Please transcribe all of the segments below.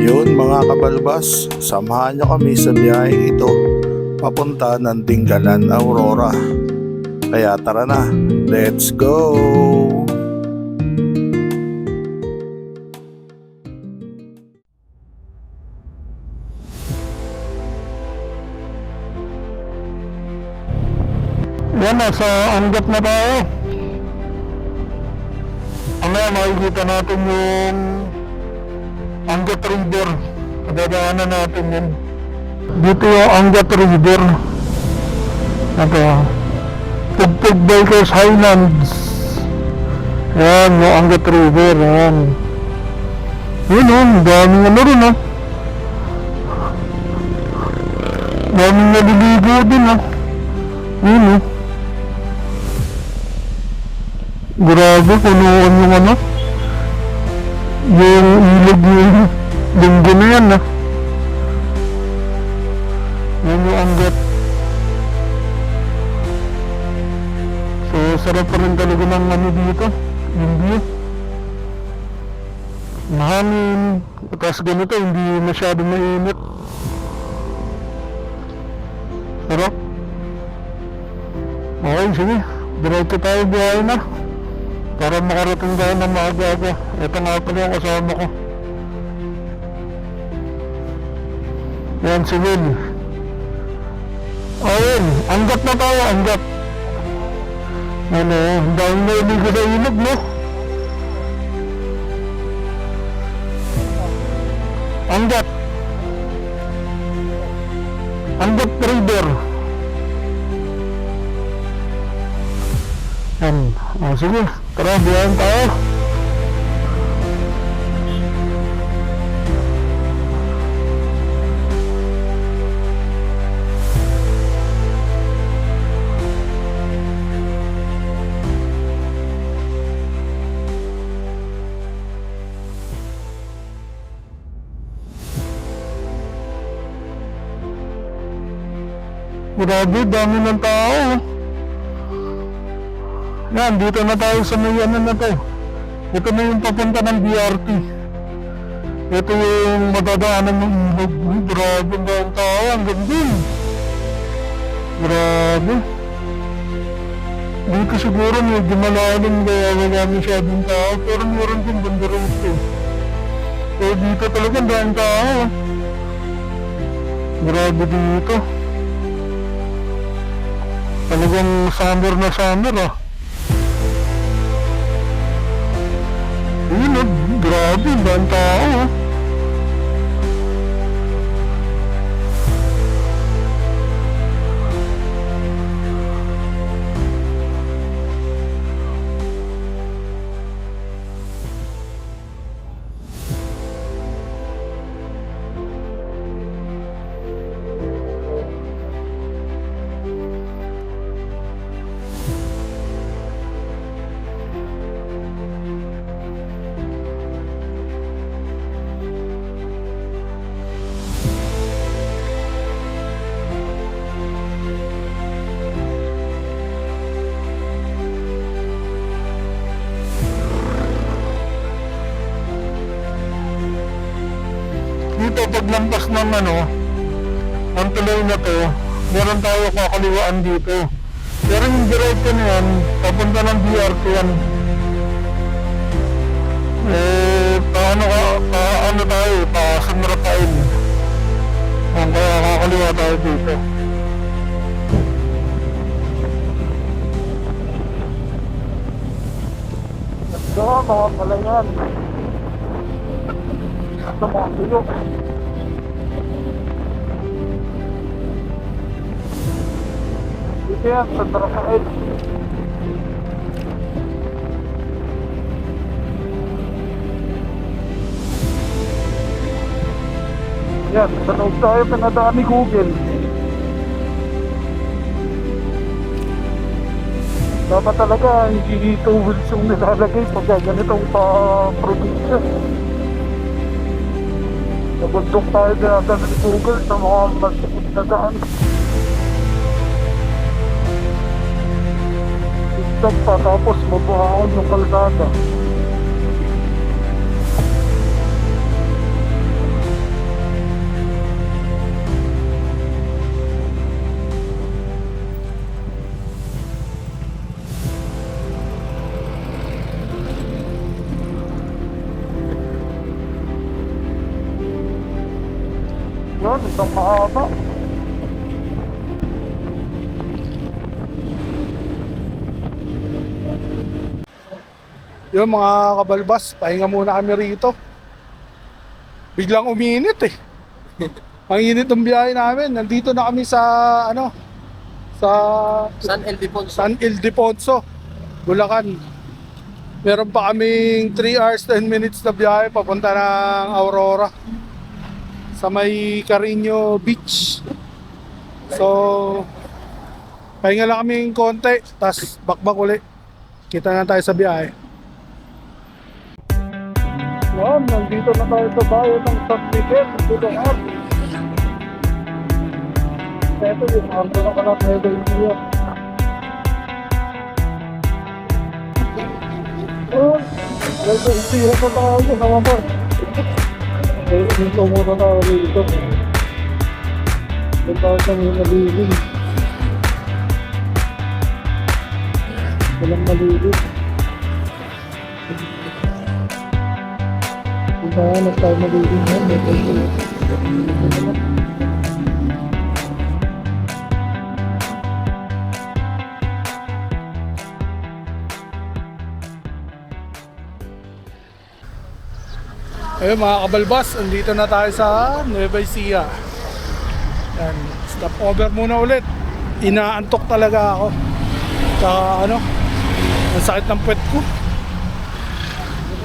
Yun mga kabalbas, samahan nyo kami sa biyaheng ito papunta ng Dingalan, Aurora. Kaya tara na, let's go! Yan, nasa Angat na tayo. Mamaya makikita natin yung Angat River. Kadadaanan natin yun. Dito yung Angat River. Ito, Tugtog Bikers Highlands. Yan, yung Angat River. Yan. Yun o, daming ano rin o. Daming naliligo din o. Yun o. Grabe, punuan yung ano, yung ilog yung linggo na yan yan yung Angat. So sarap pa rin talaga ng ano dito, yung view. Mahangin, tapos ganito, hindi masyado mainit. Sarap. Okay, sige, diretso tayo biyahe na para makarating tayo ng maaga-aga. Ito nga pala yung kasama ko. Yan si Will. Ayun, Angat na tayo, Angat. Ano, dahil na iligo sa ilog, no? Angat. Angat River. Yan, sige, tara, biyahin tayo. Grabe, dami ng tao. Yan, dito na tayo sa may ano na to. Ito na yung papunta ng BRT. Ito yung madadaanan ng ilog. Grabe ang tao, ang ganda. Grabe. Dito siguro medyo malalim kaya wala masyadong tao. Pero meron din banda rito. So dito talaga ang tao. Grabe dito. Talagang summer na summer Yun grabe, ang tao dito. Paglampas ng ang tuloy na to, meron tayo kakaliwaan dito. Pero yung diretso na yan, papunta ng BRT yan. Paano tayo, pa-Sunrapain. Kaya kakaliwa tayo dito. Ito, mga pala yan. Ito, mga tuyo. Dito yan, sa Sunrapain. Yan, sa loob tayo pinadaan ni Google. Dapat talaga hindi dito wheels yung nilalagay pag ganitong pa-probinsya. Nabundok tayo pinadaan ni Google sa mga masukot na daan. Stop pa tapos mabuhaon yung kalsada. Yun, isang mahaba. Yun mga kabalbas, pahinga muna kami rito. Biglang uminit eh. Ang init ng biyahe namin. Nandito na kami sa sa San Ildefonso. San Ildefonso, Bulacan. Meron pa kaming 3 hours 10 minutes na biyahe papunta ng Aurora sa may Carino Beach. So pahinga lang kaming konti, tas bakbak ulit. Kita na tayo sa biyahe. Yan, nandito na tayo sa bayan ng San Miguel, Bulacan. Ito yung arko na pala tayo niya. Oh, nagsiya pa tayo sa mga. Dito muna tayo dito. Dito tayo sa mga malilim. Walang malilim. Dito na tayo malilim. Ayun mga kabalbas, andito na tayo sa Nueva Ecija. Yan, stop over muna ulit. Inaantok talaga ako. Saka ang sakit ng puwet ko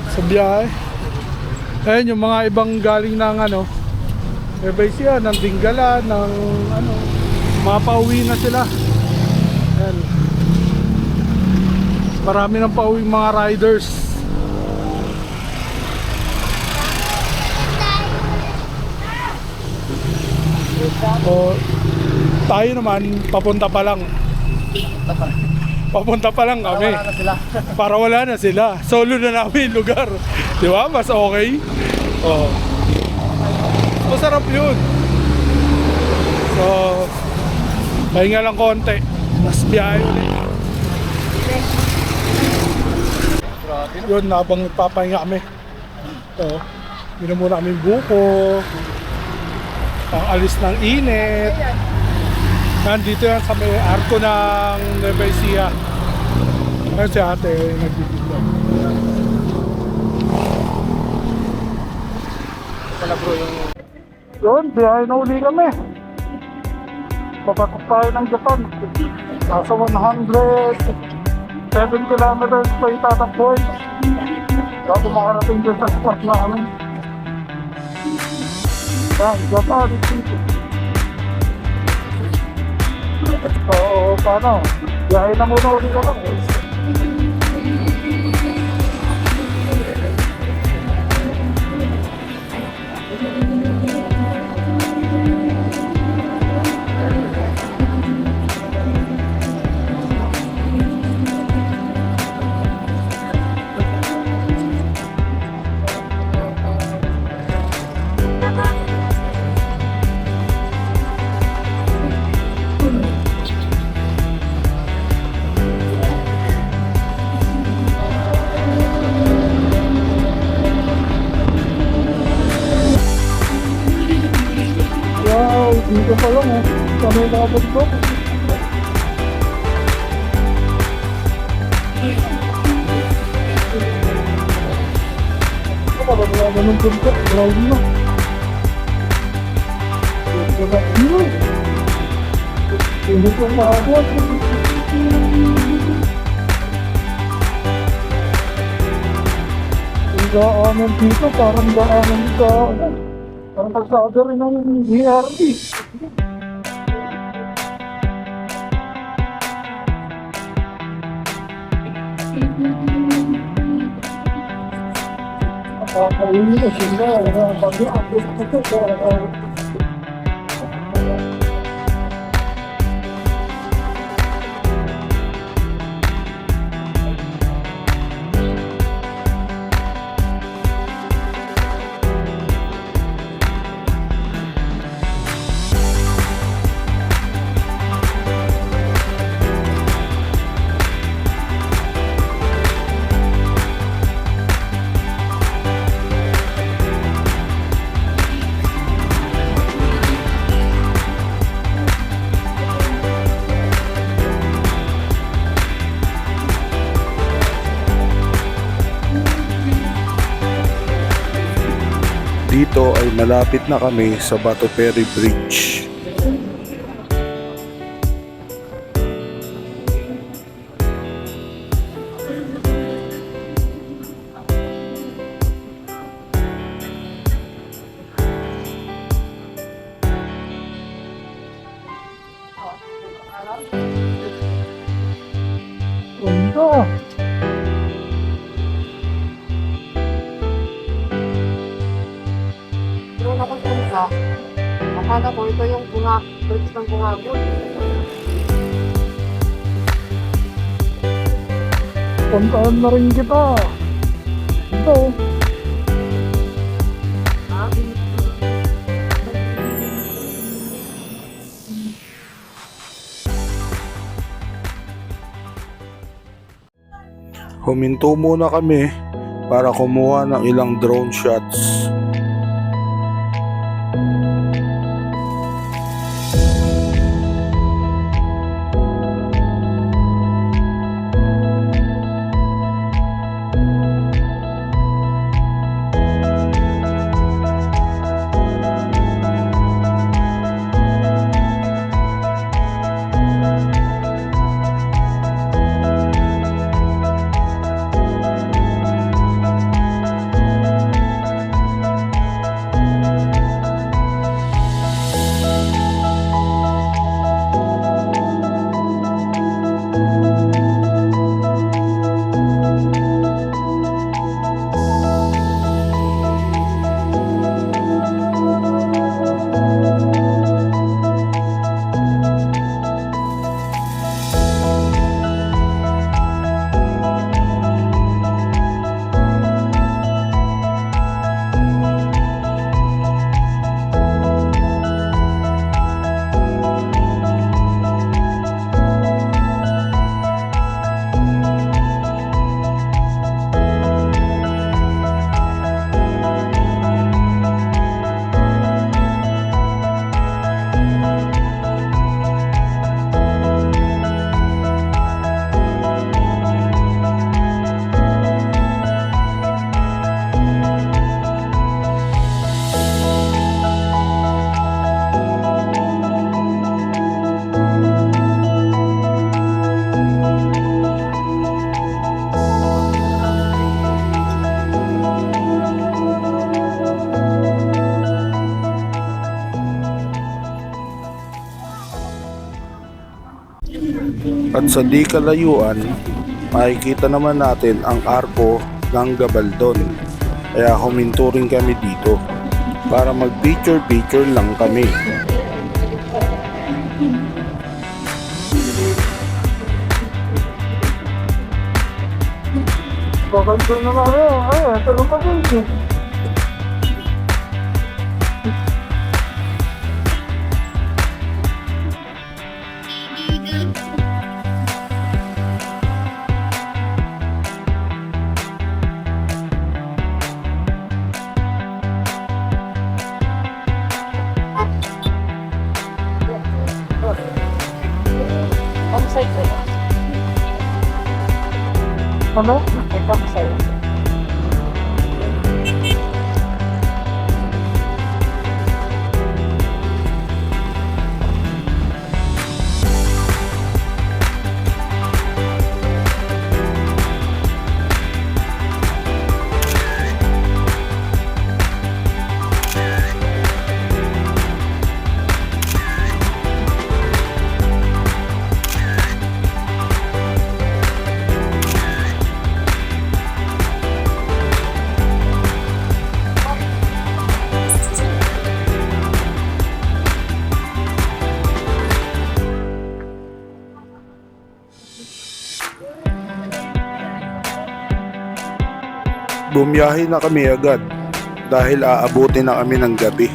sa biyahe. Ayun yung mga ibang galing ng Nueva Ecija, ng Dingalan, ng mga pauwi na sila. Yan. Marami ng pauwi mga riders. O, tayo naman papunta pa lang. Papunta pa lang kami. Wala na sila. Para wala na sila. Solo na namin lugar. Di ba? Mas okay. Oh. Masarap yun. So, pahinga lang konti. Mas biyahe ulit. Yun, habang nagpapahinga kami. So, yun muna kami buko. Ang alis ng init. Nandito yan sa may arko ng Nueva Ecija. Ayun si ate nagbibigyan. Wala bro yung... Yun, biyahe na uli kami. Papatok tayo ng Japan. Nasa 107 kilometers pa itatakboy. Bago makarating dyan sa spot namin. Japan. So, paano? Biyahe na muna ulit ako. Dito pa lang kami nakabagdok. Wala na ng puntot, ground na. Hindi ko maabot. Ang daanan dito, parang daanan sa... Parang pagsada rin ng BRT. Nakakainin na sila. Dito ay malapit na kami sa Bato Ferry Bridge. Ganda. Doon ako punta. Akala ko ito yung bridge ng Bungabon. Puntaan na rin kita. Ito. Ah, Huminto muna kami para kumuha ng ilang drone shots. At sa di kalayuan, makikita naman natin ang arko ng Gabaldon. Kaya huminto rin kami dito para mag-picture lang kami. Gaganda na kayo. Ay, tulong ka din. Ang side ko. Ano? Ito ang side. Bumiyahe na kami agad dahil aabutin na kami ng gabi.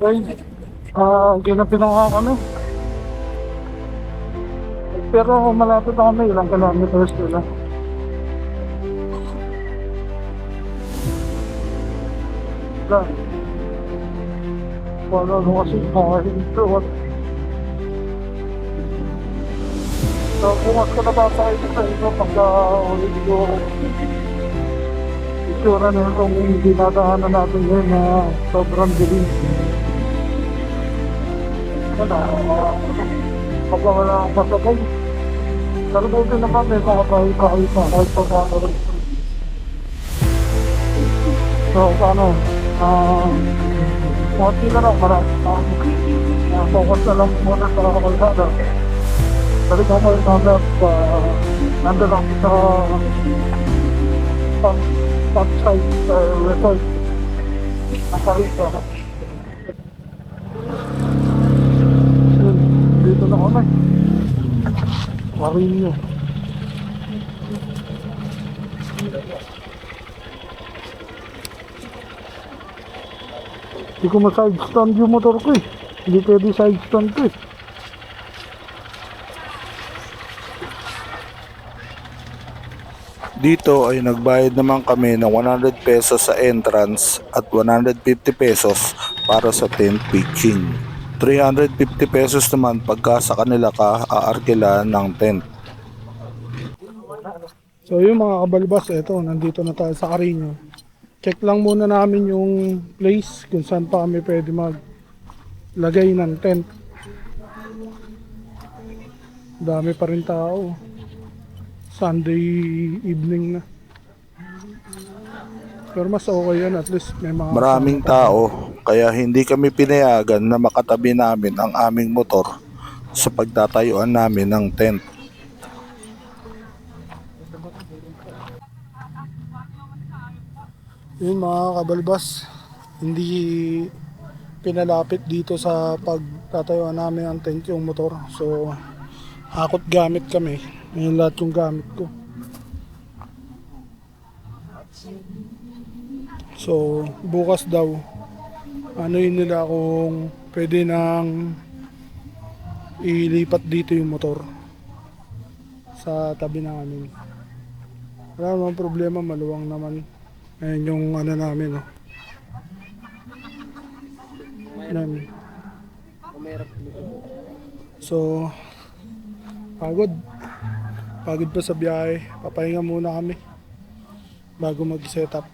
Okay. Ginapin na nga kami. Pero malapit na kami, ilang kilometers nila. Wala. Wala na kasi ito. So, bukas ko na ba sa inyo pagka ulit ko itsura na itong dinadaanan natin ngayon na sobrang dilim. Wala. Kapag wala akong masakay. Pero buti naman may mga kahit pa paano. So, paano? Konti na lang, marami. Focus na lang muna sa kalsada. Balik ako yung number nandun lang sa pag-site resort. Nasa rito. Dito na kami. Marinyo. Hindi ko ma-side stand yung motor ko eh. Hindi pwede side stand ko eh. Dito ay nagbayad naman kami ng 100 pesos sa entrance at 150 pesos para sa tent pitching. 350 pesos naman pagka sa kanila ka aarkila ng tent. So yung mga kabalbas, eto, nandito na tayo sa Carino. Check lang muna namin yung place kung saan pa kami pwede maglagay ng tent. Dami pa rin tao. Sunday evening na. Pero mas okay yan, at least may mga... Maraming tao kaya hindi kami pinayagan na makatabi namin ang aming motor sa pagtatayuan namin ng tent. Yung mga kabalbas, hindi pinalapit dito sa pagtatayuan namin ng tent yung motor. So, hakot gamit kami. Ngayon lahat yung gamit ko. So, bukas daw, ano yun nila kung pwede nang ilipat dito yung motor sa tabi namin. Wala naman problema, maluwang naman. Ayan yung ano namin, no. Ayan. So, pagod pa sa biyahe. Papahinga muna kami bago mag-set up.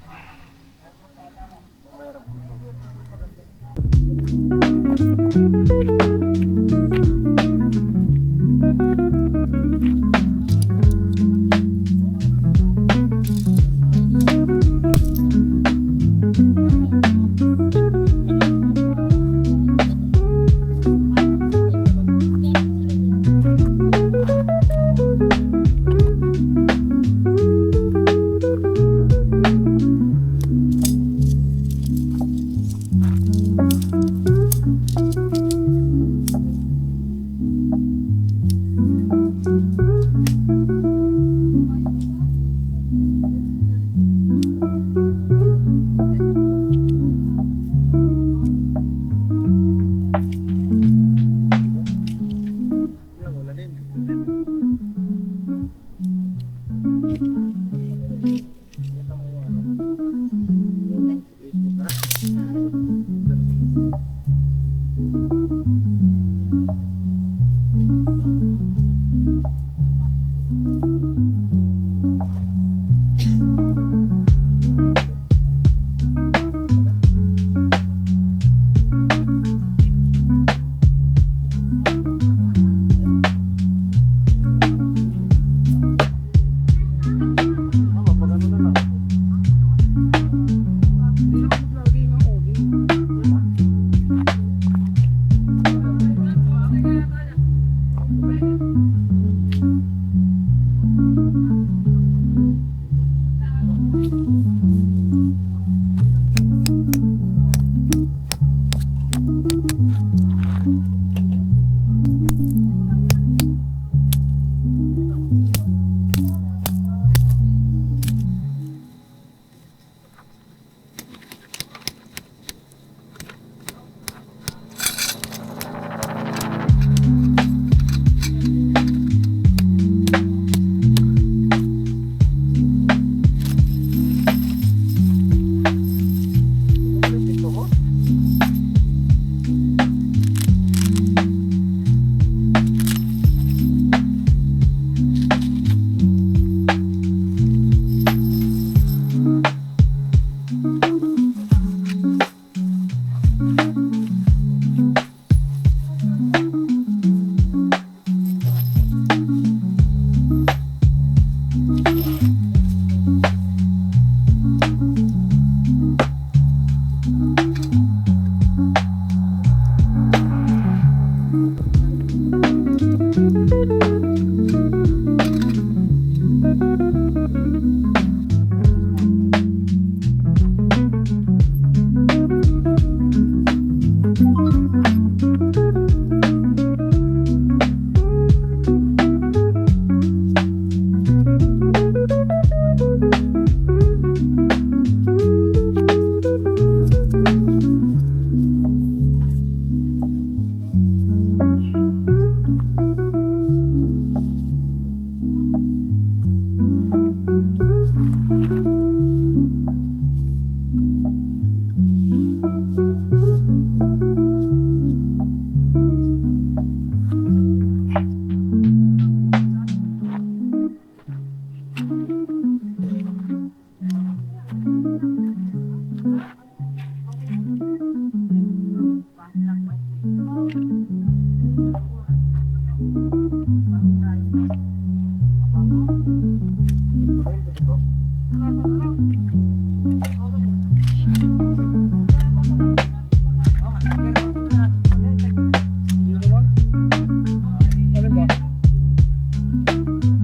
Ano ba?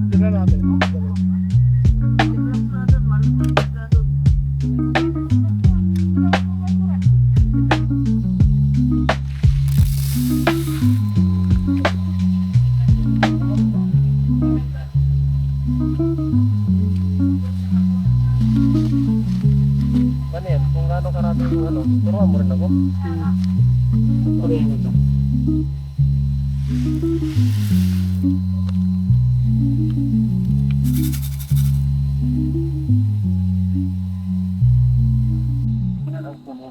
Tignan natin. Ano yan? Kung gaano karami yung ano, turuan mo rin ako. Ano mo ito? Ang puno.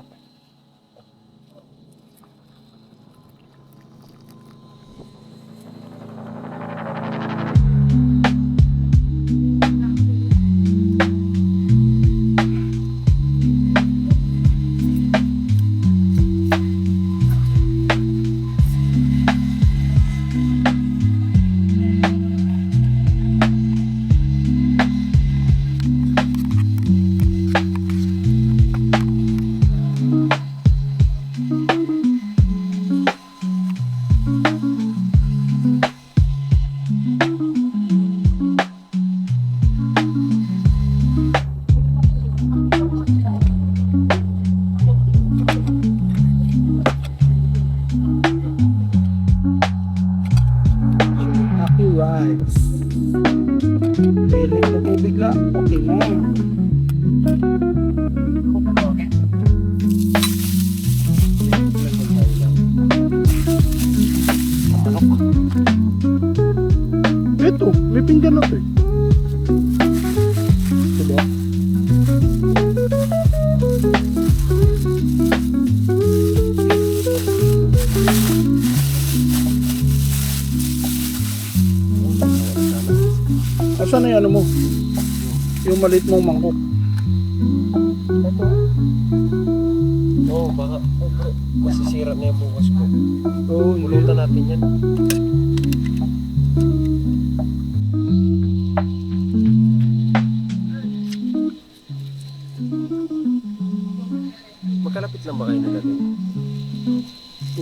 Aki rice. Pilit na tubig lang. Okay na. Ito, may pinggan na ito eh. Diba? Asan na yung ano mo? Yung maliit mong mangkok. Oo, baka masisira na yung bukas ko. Oo, Pulutan natin yan. Magkalapit lang ba kayo nilagay?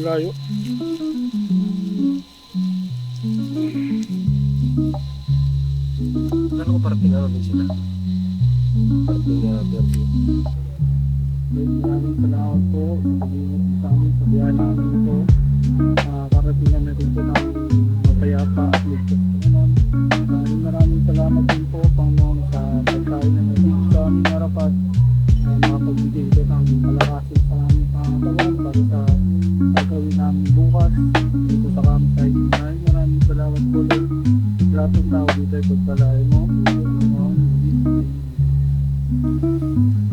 layo. Kala ko parating ano din sila. Parating Fairview. Maraming salamat po sa amin sa biyahe namin ito. Karatingan na rin po ng mapayapa at ligtas po naman. Maraming salamat din po Panginoon sa pagkain na naging sa aming harapan. Makapagbigay ito ng palakasin sa aming pangatawan para sa gagawin namin bukas. Dito sa campsite. Maraming salamat po ulit. Lahat ng tao dito ay pagpalain mo.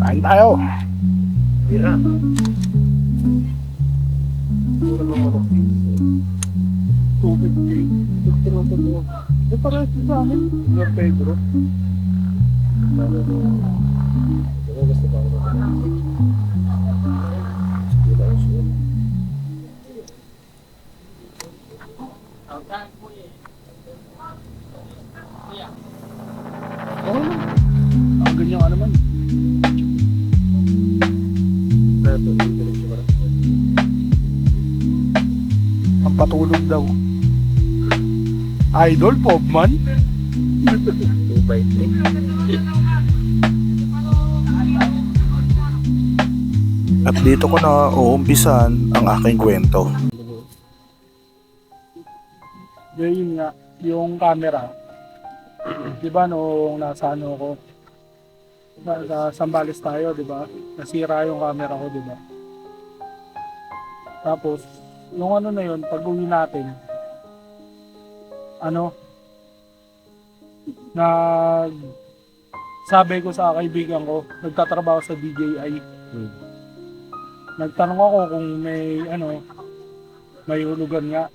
Kain tayo! Bira. Mura ng manok. Tubig drink. Gusto mo ito mo. Eh, parang ito sa akin. Your Pedro. Ano gusto ba ako? Hindi lang siya. Oo lang. Ang ganyan ka naman. Ito, hindi lang siya parang. Ang patulog daw. Idol, Pobman. 2x3. At dito ko na uumpisan ang aking kwento. Yun nga, yung camera. Di ba nung nasa ano ko, sa Sambales tayo, di ba? Nasira yung camera ko, di ba? Tapos, yung ano na yun, pag uwi natin, sabi ko sa kaibigan ko, nagtatrabaho sa DJI. Nagtanong ako kung may hulugan nga.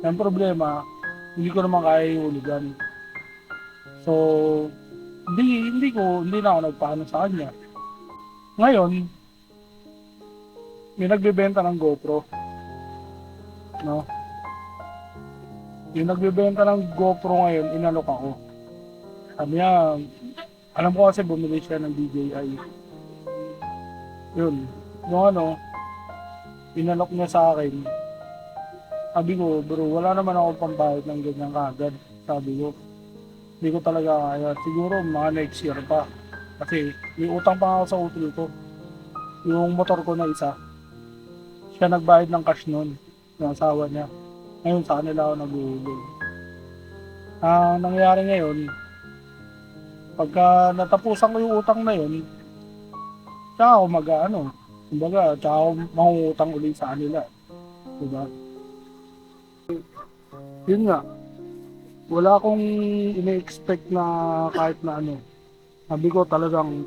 Ang problema, hindi ko naman kaya hulugan. So, hindi na ako nagpaano sa kanya. Ngayon, may nagbebenta ng GoPro. No? Yung nagbebenta ng GoPro ngayon, inalok ako. Sabi niya, alam ko kasi bumili siya ng DJI. Yun. Yung inalok niya sa akin. Sabi ko, bro, wala naman ako pambayad ng ganyan kagad. Sabi ko, hindi ko talaga kaya. Siguro mga next year pa. Kasi may utang pa ako sa utol ko. Yung motor ko na isa. Siya nagbayad ng cash nun. Yung asawa niya. Ngayon sa kanila ako nag-uulog. Ang nangyari ngayon, pagka natapusan ko yung utang na yun, tsaka ako kumbaga, tsaka ako mangungutang ulit sa kanila. Diba? Yun nga, wala akong ine-expect na kahit na sabi ko talagang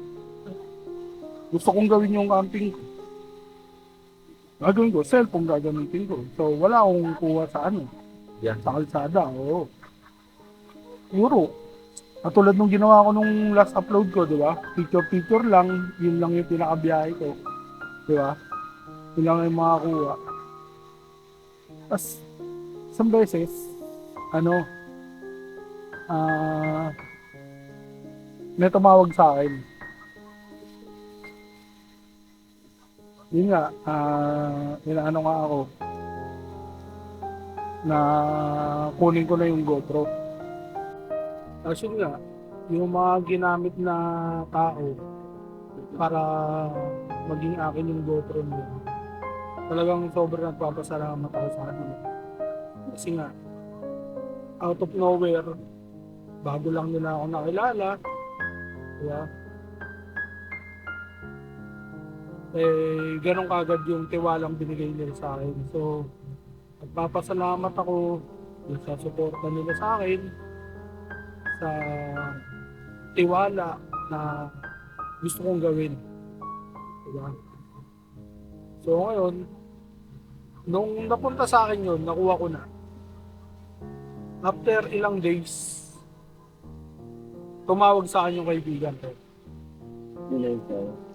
gusto kong gawin yung camping ko. Gagawin ko, cellphone gagamitin ko. So wala akong kuha sa sa kalsada. Oo. Siguro, katulad nung ginawa ko nung last upload ko, di ba? Picture lang, yun lang yung pinakabiyahe ko. Di ba? Yun lang yung mga kuha. Tapos, isang beses, may tumawag sa akin. Yun nga, inaano nga ako na kunin ko na yung GoPro. Tapos yun nga, yung mga ginamit na tao para maging akin yung GoPro nila. Talagang sobrang nagpapasalamat ako sa kanila. Kasi nga, out of nowhere, bago lang nila ako nakilala. Diba? Ganun kagad yung tiwalang binigay nila sa akin. So, nagpapasalamat ako sa suporta nila sa akin, sa tiwala na gusto kong gawin. Diba? So ngayon, nung napunta sa akin yun, nakuha ko na. After ilang days, tumawag sa akin yung kaibigan ko.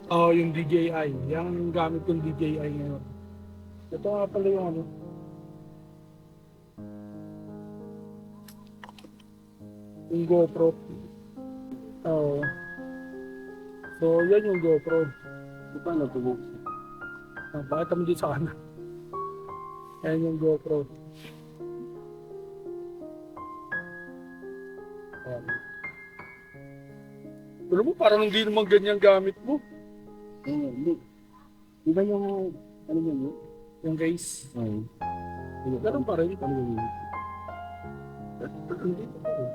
Yung DJI. Yung gamit kong DJI ngayon. Ito nga pala yung yung GoPro. So, yan yung GoPro. Paano ito? Bakit mo dito sa kanan? Yan yung GoPro. Alam mo, parang hindi naman ganyan gamit mo. Hindi. Di ba yung, yun? Yung case. Ay. Ganun pa rin.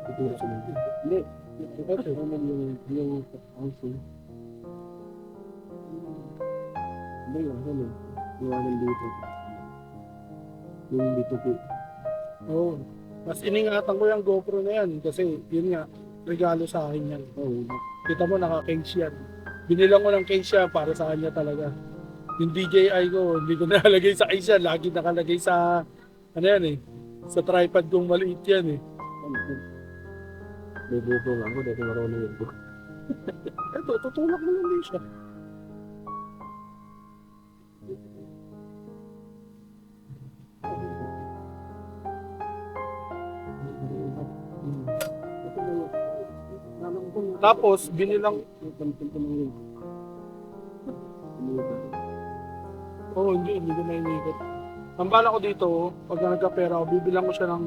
Tuturo sa mga. Hindi. Ito naman yung housing. Hindi yung yung anong dito. Yung dito po. Oo. Mas iningatan ko yung GoPro na yan kasi yun nga, regalo sa akin yan. Oo. Kita mo, naka-case yan. Binilang ko ng case yan para sa kanya talaga. Yung DJI ko, hindi ko nakalagay sa case yan. Lagi nakalagay sa, sa tripod kong maliit yan eh. May GoPro lang ako, dati marunong yun. Ito, tutulak mo lang din siya. Tapos, binilang... hindi ko na inikot. Ang bala ko dito, pag nagka-pera ako, bibilang ko siya ng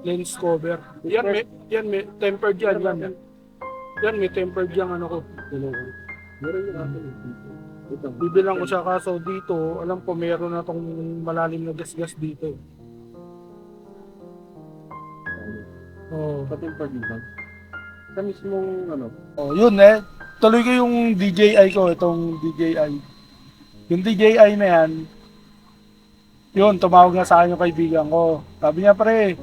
lens cover. Yan may tempered yan. Yan may tempered yan ano ko. Meron yung akin dito. Ito. Bibilang ko siya kaso dito, alam ko meron na tong malalim na gas-gas dito. Oh. Patimper din ba? Sa mismong ano, Oh, yun eh. Tuloy ko yung DJI ko, itong DJI. Yung DJI na yan, yun, tumawag nga sa akin yung kaibigan ko. Sabi niya, pre,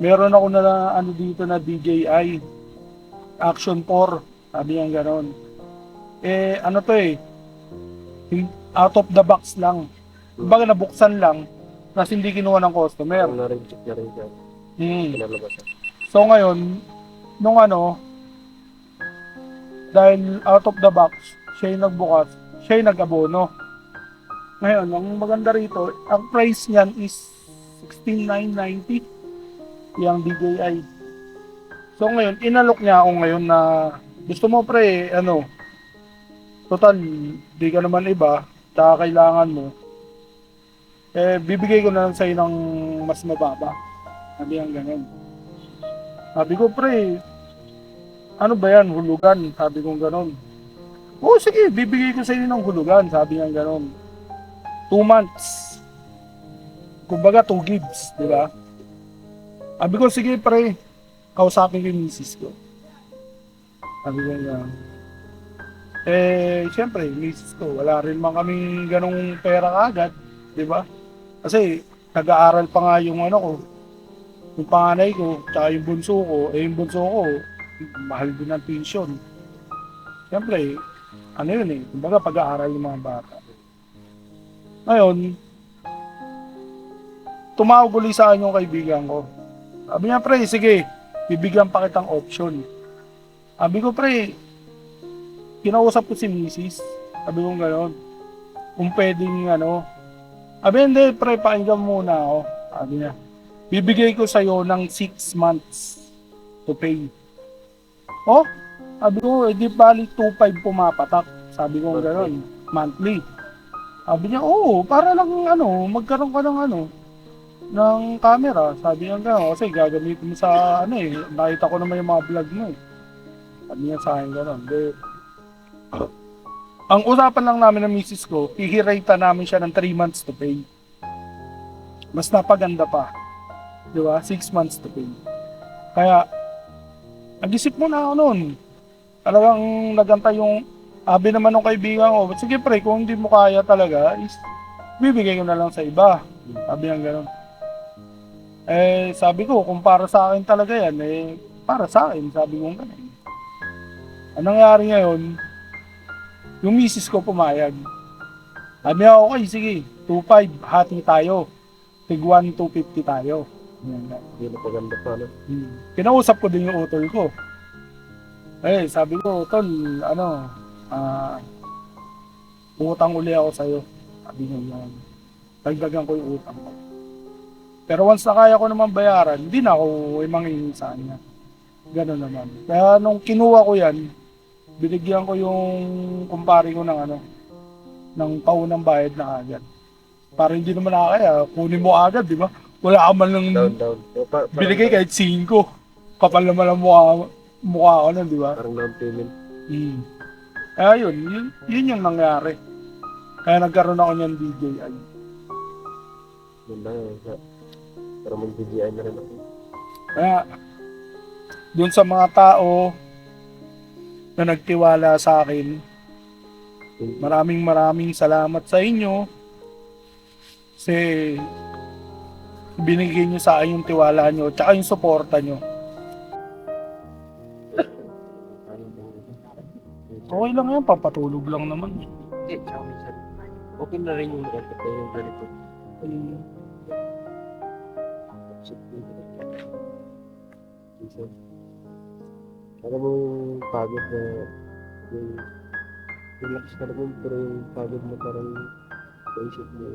meron ako na ano dito na DJI Action 4. Sabi niya gano'n. Eh, ano to eh, out of the box lang. Kumbaga nabuksan lang, tapos hindi kinuha ng customer. na-reject na rin siya. Pinalabas siya. So ngayon, nung ano, dahil out of the box, siya yung nagbukas, siya yung nag-abono. Ngayon, ang maganda rito, ang price niyan is 16,990 yung DJI. So ngayon, inalok niya ako ngayon na gusto mo pre, ano, total, di ka naman iba, tsaka kailangan mo, eh, bibigay ko na lang sa'yo ng mas mababa. Sabi ang ganun. Sabi ko, pre, ano ba yan, hulugan? Sabi ko ganun. Oo, sige, bibigay ko sa inyo ng hulugan. Sabi niya ganun. 2 months. Kumbaga, 2 gigs, di ba? Sabi ko, sige, pre, kausapin ko yung misis ko. Sabi ko ganun. Eh, syempre, misis ko, wala rin man kami ganong pera agad, di ba? Kasi, nag-aaral pa nga yung ano ko, yung panganay ko, tsaka yung bunso ko, yung bunso ko, mahal din ang tuition. Siyempre, ano yun eh, kumbaga pag-aaral ng mga bata. Ngayon, tumawag ulit sa akin yung kaibigan ko. Sabi niya, pre, sige, bibigyan pa kitang option. Sabi ko, pre, kinausap ko si Mrs. Sabi ko gano'n, kung pwedeng ano, sabi hindi, pre, pakinggan muna ako. Sabi niya, bibigay ko sa'yo ng 6 months to pay. Oh, sabi ko, edi bali 2.5 pumapatak. Sabi ko gano'n, monthly. Sabi niya, oo, para lang ano, magkaroon ka ng ano, ng camera. Sabi niya gano'n, kasi gagamitin mo sa ano eh, nakita ko naman yung mga vlog mo eh. Sabi niya sa akin gano'n. Ang usapan lang namin ng misis ko, hihirata namin siya ng 3 months to pay. Mas napaganda pa. Di ba? 6 months to pay. Kaya, nag-isip muna ako noon. Talagang nagantay yung abi naman ng kaibigan ko. Sige pre, kung hindi mo kaya talaga, is bibigay ko na lang sa iba. Sabi niya gano'n. Eh, sabi ko, kung para sa akin talaga yan, eh, para sa akin, sabi ko gano'n. Ang nangyari ngayon, yung misis ko pumayag. Sabi niya, okay, sige, 2.5, hati tayo. Tig 1, 250 tayo. Hindi na paganda pa, no? Kinausap ko din yung utol ko. Eh, sabi ko, tol, ano, utang uli ako sa'yo. Sabi niya, dagdagan ko yung utang ko. Pero once na kaya ko naman bayaran, hindi na ako manghingi sa kanya. Gano'n naman. Kaya nung kinuha ko yan, binigyan ko yung kumpare ko ng ano, ng paunang bayad na agad. Para hindi naman nakakaya, kunin mo agad, di ba? Wala ka man lang Down. binigay kahit 5. Kapal naman ang mukha ko nun, di ba? Parang down payment. Kaya yun yung nangyari. Kaya nagkaroon ako niyan DJI. Yun lang yun. Pero mag-DJI na rin ako. Kaya, dun sa mga tao na nagtiwala sa akin, maraming salamat sa inyo. Kasi binigay nyo sa akin yung tiwala nyo, tsaka yung suporta nyo. Okay lang yan, papatulog lang naman. Hindi, tsaka minsan, okay na rin yung yung ganito. Minsan, alam mo yung pagod na yung lakas ka naman, pero yung pagod na parang naisip mo.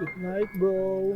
Good night, bro.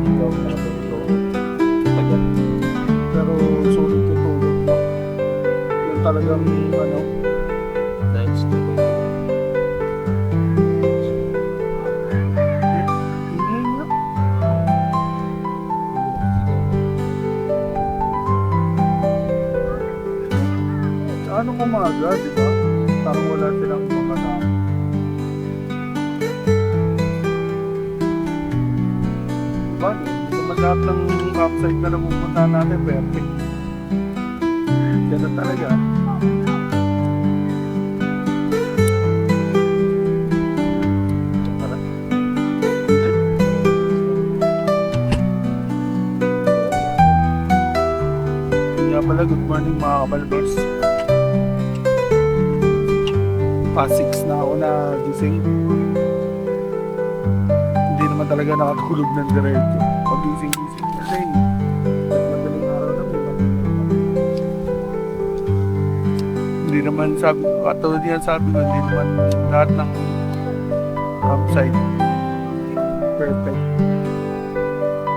Ikaw na ba ito? Tagal. Pero sulit yung tulog mo. Yung talagang ano, Nice to know. ingay nga. Sa anong umaga, di ba? Parang wala silang mga tao. Diba? Hindi naman lahat ng campsite na napupunta natin perfect. Ganun talaga. Yun nga pala, good morning mga kabalbers. Past 6 na ako na gising. Hindi naman talaga nakatulog ng diretso. Pag gising-gising kasi at madaling araw na may hindi naman sabi ko, katulad yan sabi ko, hindi naman lahat ng campsite perfect.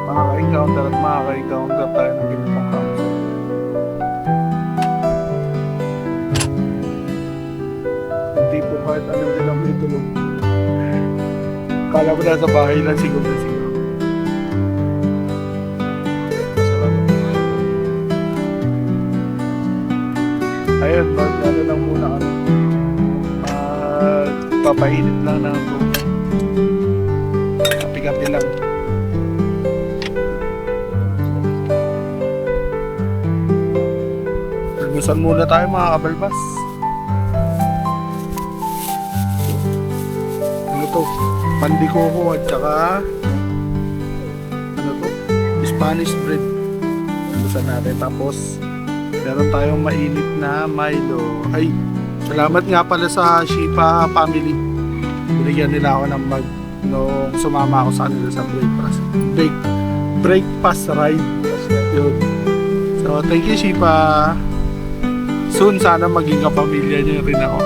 Makaka-encounter at makaka-encounter tayo ng ganitong campsite. Hindi po kahit anong din ang may tulog. Kala mo nasa bahay lang siguro na siguro. Ayun, ano lang muna kami. Papainit lang ng tubig. Kapi-kapi lang. Almusal muna tayo mga kabalbas. Ano to? Pandikoko at saka ano to? Spanish bread. Almusal natin. Tapos meron tayong mainit na Milo. Ay, salamat nga pala sa Shipa family. Binigyan nila ako ng mag nung sumama ako sa kanila sa breakfast ride. Yun. So, thank you Shipa. Soon sana maging kapamilya niyo rin ako.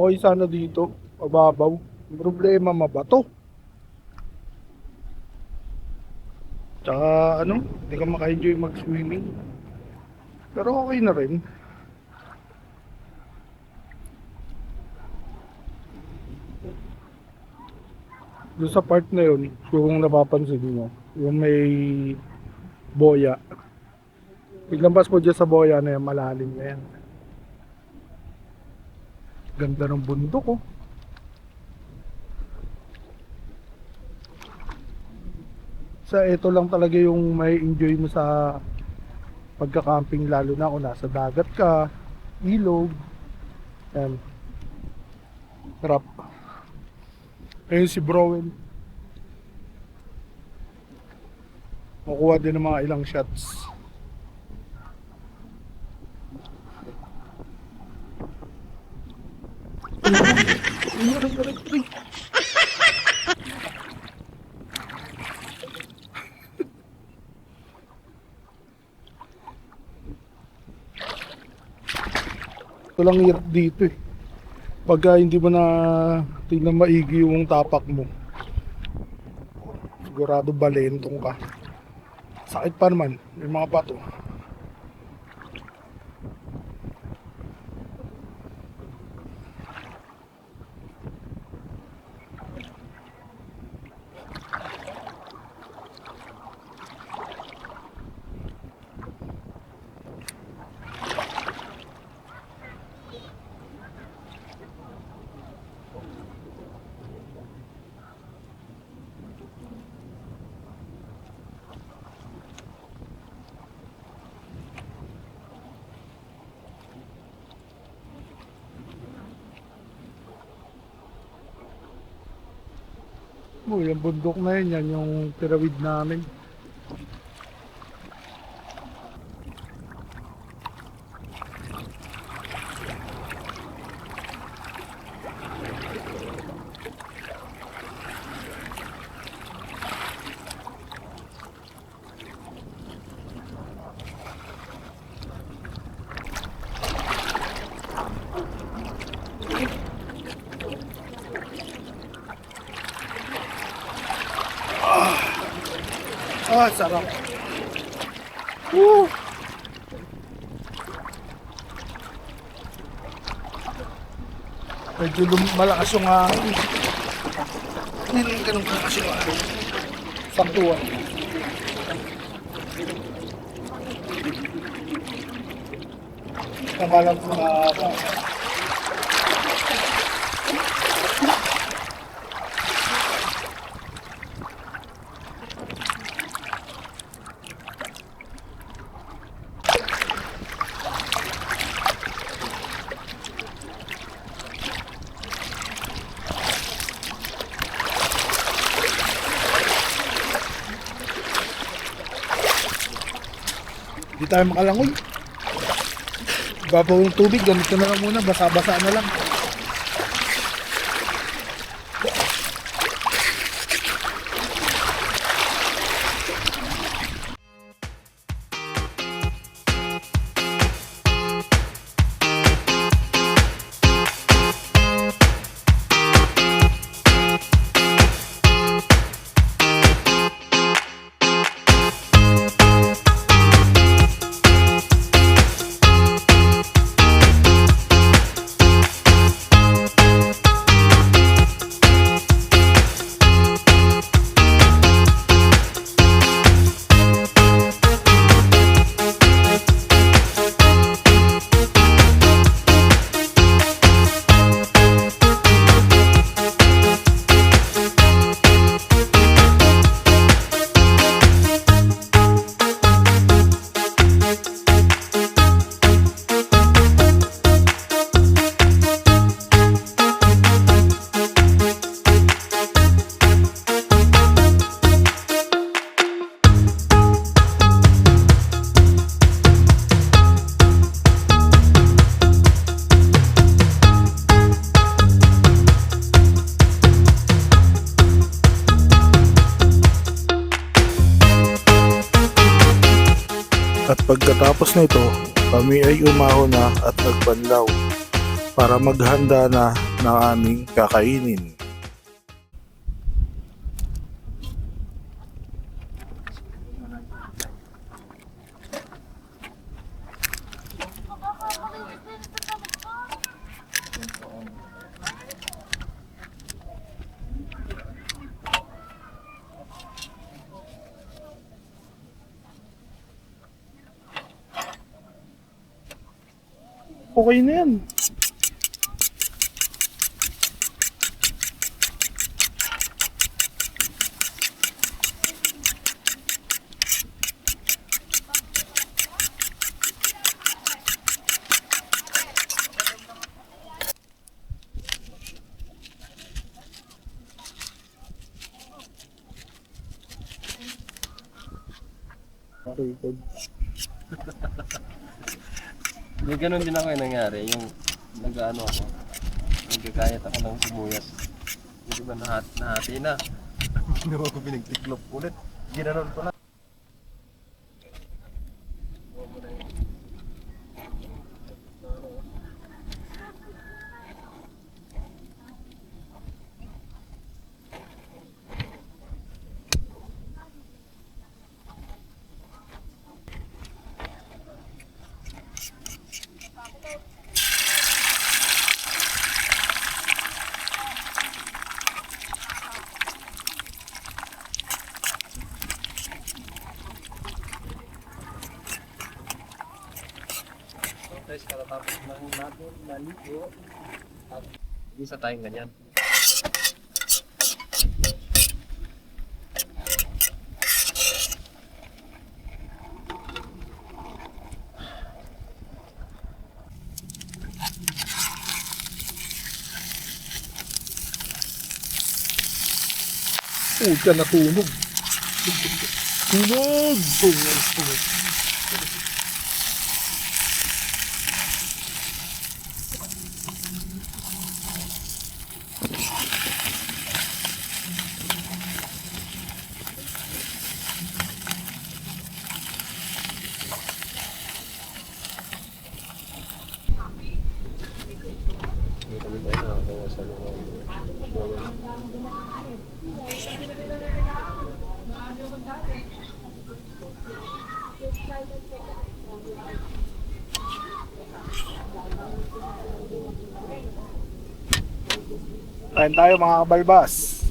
Okay sana dito, mababaw. Ang problema, mabato. Tsaka ano, hindi ka maka-enjoy mag-swimming. Pero okay na rin. Doon sa part na yun, kung napapansin mo, yung may boya. Paglampas mo dyan sa boya na yan, malalim na yan. Ganda ng bundok, oh. Sa ito lang talaga yung may enjoy mo sa pagka-camping, lalo na kung nasa dagat ka, ilog. Yan. Sarap. Ayun si Browen. Makuha din ng mga ilang shots. Ito lang hirap dito eh. Pagka hindi mo na tingnan maigi yung tapak mo, sigurado balentong ka. Sakit pa naman, may mga bato. Yung bundok na yun, yan yung pirawid namin. Ah, sarap. Woo! Medyo malakas yung hangin. Hindi naman ganun kalakas yung hangin. Saktuan. Kamalang ko na hindi tayo makalangoy. Babaw yung tubig, ganito na lang muna, basa-basa na lang. At pagkatapos nito, kami ay umahon na at nagbanlaw para maghanda na na aming kakainin. Okay na yan. May ganun din ako yung nangyari, yung nag-ano ako, nagkakayat ako ng sibuyas. Hindi ba nahati na? Ginawa ko pinagtiklop ulit, ginanon ko na. Guys, katatapos lang natin naligo at isa tayong ganyan. Puta na tunog. Tunog! Hindi kami tayo nakakawa sa mga Kain tayo mga kabalbas.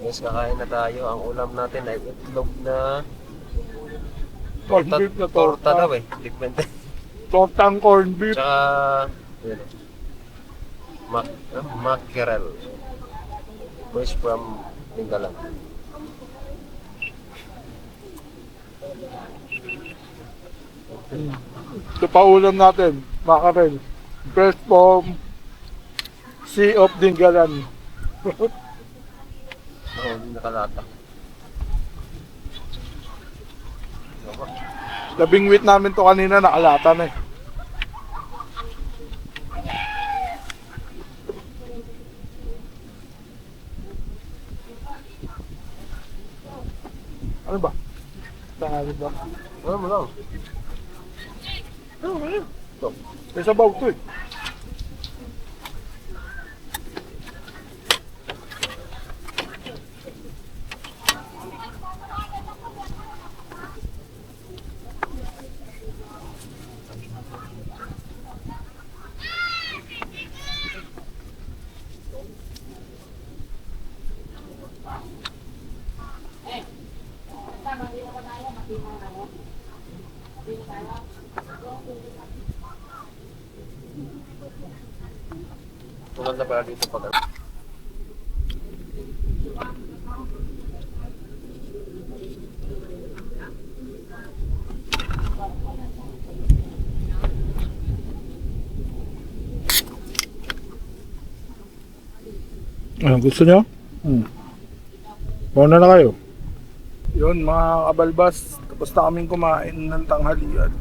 Guys, kakain na tayo. Ang ulam natin ay itlog na Corned beef na torta daw eh. Likwente. Tortang corned beef. Tsaka, yun, mackerel. Fresh from Tinggalan. Ito pa ulam natin, mackerel. Fresh from Sea of Dingalan. Oo, hindi nakalata. Labing wheat namin to kanina, nakalata na eh. Ano ba? Tangali ba? Ano mo lang? Ano ba yun? May sabaw to eh. Maganda pala dito pag Gusto nyo? Mauna na kayo. Yun mga kabalbas, tapos na kaming kumain ng tanghalian.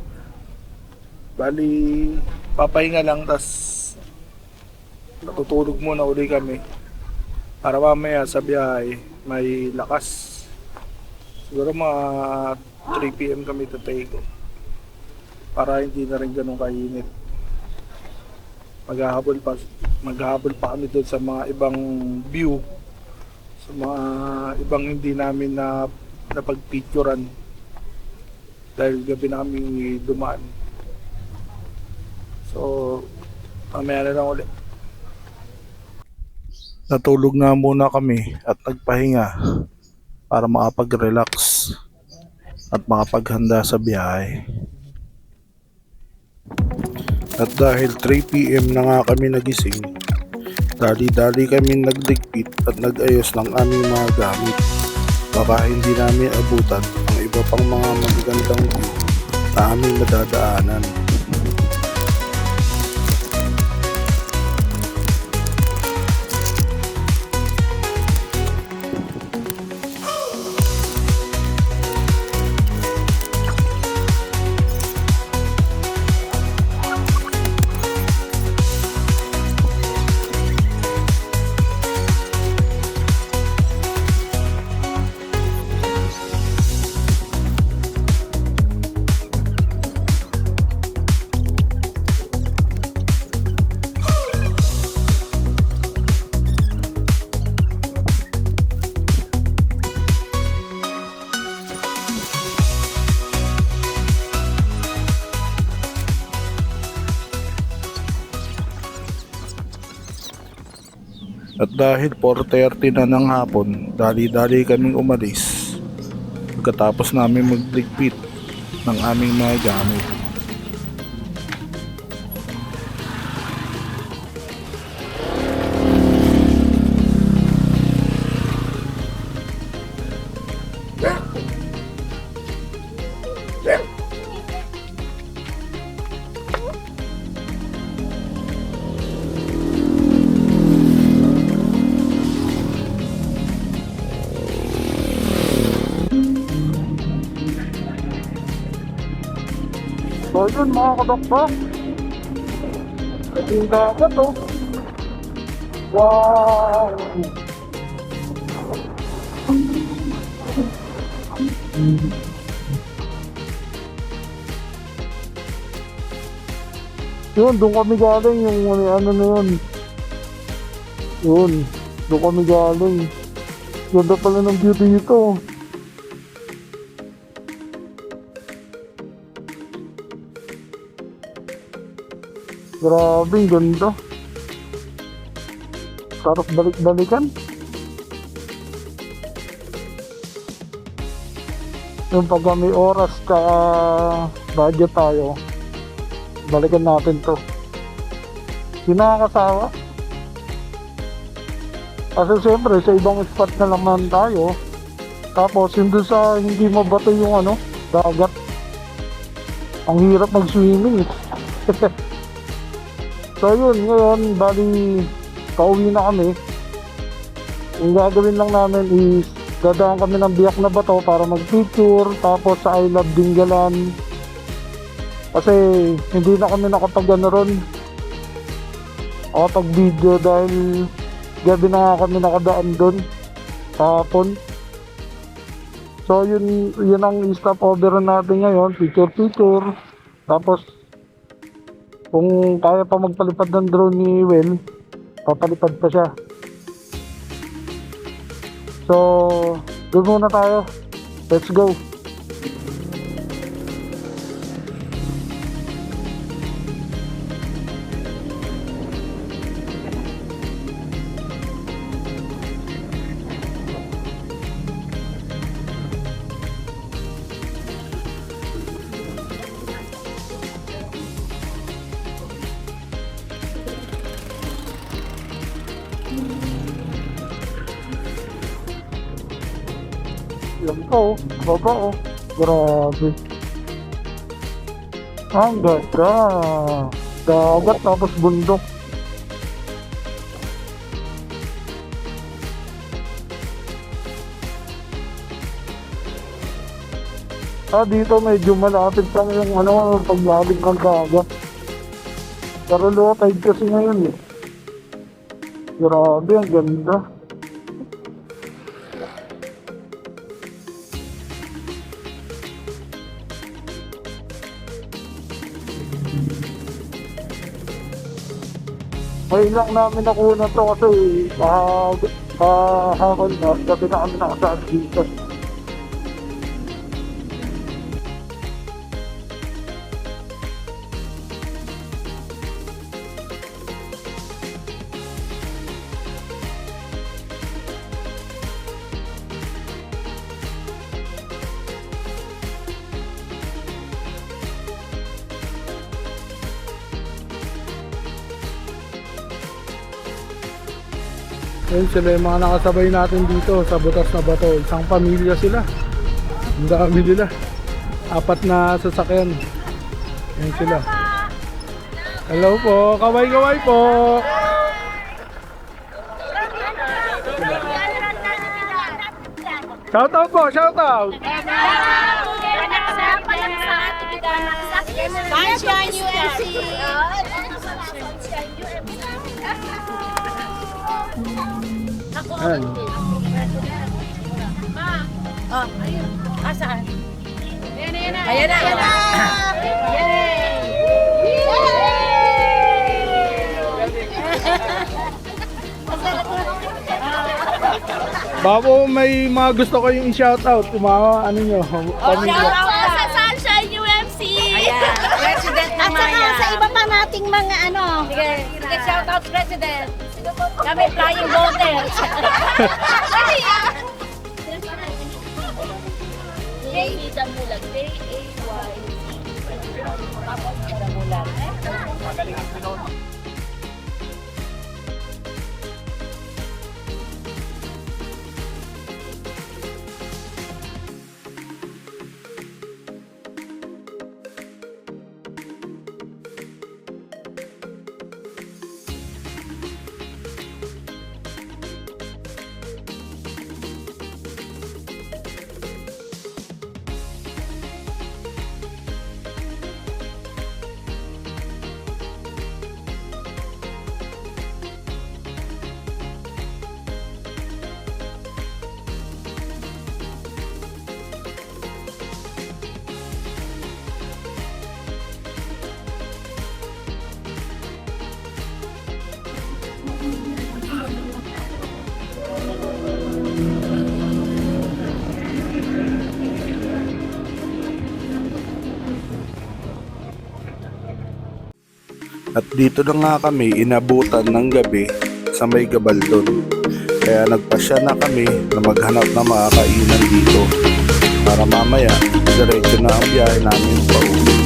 Bali, papahinga lang, tas natutulog muna uli kami. Para mamaya sa biyahe, may lakas. Siguro mga 3 PM kami tataygo. Para hindi na rin ganun kainit. Maghahabol pa kami doon sa mga ibang view, sa mga ibang hindi namin na napagpicturan dahil gabi na kami dumaan. So, mamaya na lang ulit. Natulog nga muna kami at nagpahinga para makapag-relax at makapaghanda sa biyahe. At dahil 3 PM na nga kami nagising, dali-dali kami nagligpit at nag-ayos ng aming mga gamit. Baka hindi namin abutan ang iba pang mga magagandang view na aming madadaanan. At dahil 4:30 na ng hapon, dali-dali kaming umalis pagkatapos namin magligpit ng aming mga gamit. So yun mga kadoktor, ito yung dagat oh. Wow! Yun, doon kami galing yung ano na yun. Yun, doon kami galing. Ganda pala ng view dito. Grabe, ang ganda. Sarap balik-balikan. Yung pag may oras ka budget tayo, balikan natin to. Hindi nakakasawa. Kasi siyempre sa ibang spot na naman tayo. Tapos hindi sa hindi mabato yung ano, dagat. Ang hirap mag-swimming eh. So yun, ngayon, bali, pauwi na kami. Yung gagawin lang namin is, dadaan kami ng biyak na bato para mag-picture, tapos sa I Love Dingalan. Kasi, hindi na kami nakapag-ano ron, nakapag-video dahil gabi na nga kami nakadaan doon, kahapon. So yun ang stopover natin ngayon, picture-picture, tapos, kung kaya pa magpalipad ng drone ni Will, papalipad pa siya. So, doon muna tayo. Let's go. Yan po, baba oh. Grabe. Ang ganda. Dagat tapos bundok. Dito medyo malapit lang yung ano, paglalim ng dagat. Pero low tide kasi ngayon eh. Grabe, ang ganda. Ngayon lang namin nakuha to kasi hapon na, gabi na kami nakasaan dito. Ayun sila yung mga nakasabay natin dito sa Butas na Bato. Isang pamilya sila. Ang dami nila. 4 na sasakyan. Ayun sila. Hello po. Kaway-kaway po. Shoutout po. Shoutout. Sunshine UMC! Ayan. Oh, ayun. Saan? Ayan na, ayan na! Bako may mga gusto kayong i-shoutout. Yung mga ano nyo, pamilya. Shoutout sa Sunshine UMC! Ayan, President At saka sa iba pa nating mga ano. Sige, shoutout President. Kami flying voters. Jay Damulag. J-A-Y. Tapos Damulag. At dito na nga kami inabutan ng gabi sa may Gabaldon. Kaya nagpasya na kami na maghanap ng mga kainan dito para mamaya diretso na ang biyahe namin pa uwi.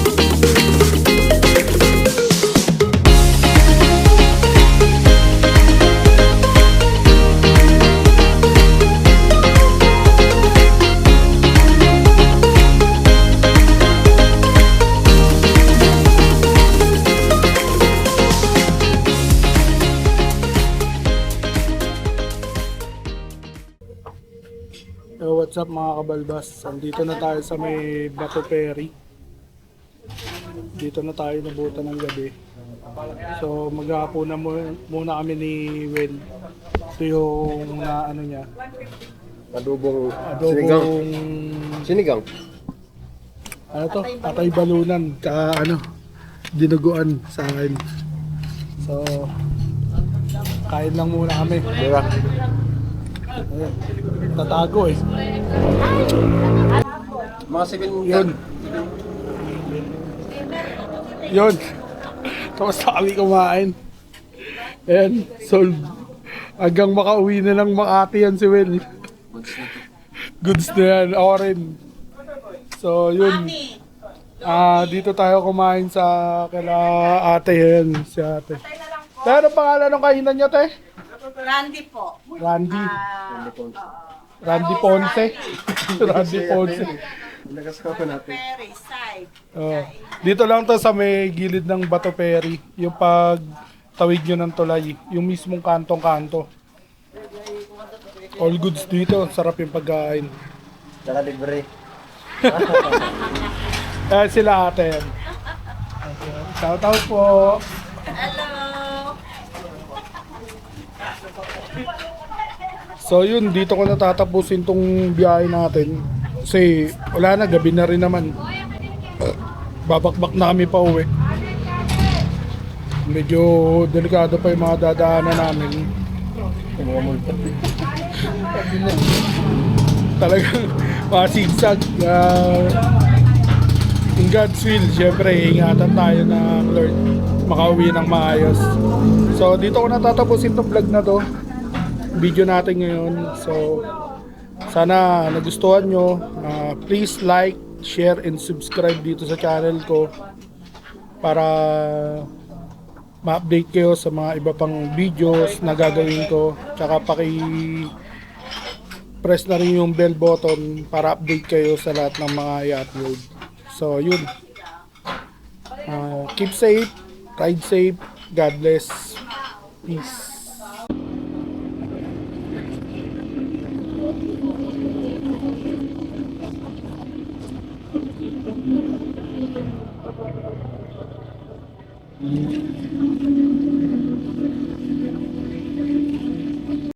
So what's up mga kabalbas? Andito na tayo sa may Bato Ferry. Dito na tayo nabutan ng gabi. So maghahaponan muna kami ni Will. Ito yung na ano niya. Adobong sinigang. Adobong Sinigang. ano to? Patay balunan. Ano? Dinuguan sa akin. So kain lang muna kami. Diba? Ayan. Tatago eh. Mga 7 Yun. Yun. Kamusta kami kumain? Ayan. Solve. Hanggang makauwi na ng Makati yan si Will. Goods na yan. Ako rin. So yun. Dito tayo kumain sa kala ate yan. Si ate. Pero pangalan ng kainan niyo, te? Randy po. Randy. Randy Ponce. Randy Ponce. Nagaskapan natin. Ferry side. Dito lang to sa may gilid ng Bato Ferry. Yung pag tawid nyo ng tulay. Yung mismong kantong-kanto. All goods dito. Sarap yung pagkain. Tsaka libre. Sila ate. Shout out po. Hello. So yun, dito ko natatapusin tong biyahe natin. Kasi wala na, gabi na rin naman. Babakbak na kami pa uwi. medyo delikado pa yung mga dadaanan namin. Talagang mga zigzag. In God's will, syempre, ingatan tayo ng Lord makauwi ng maayos. So, dito ko natatapusin itong vlog na to. Video natin ngayon. So, sana nagustuhan nyo. Please like, share, and subscribe dito sa channel ko para ma-update kayo sa mga iba pang videos na gagawin ko. Tsaka press na rin yung bell button para update kayo sa lahat ng mga i-upload. So, yun. Keep safe, ride safe, God bless, peace.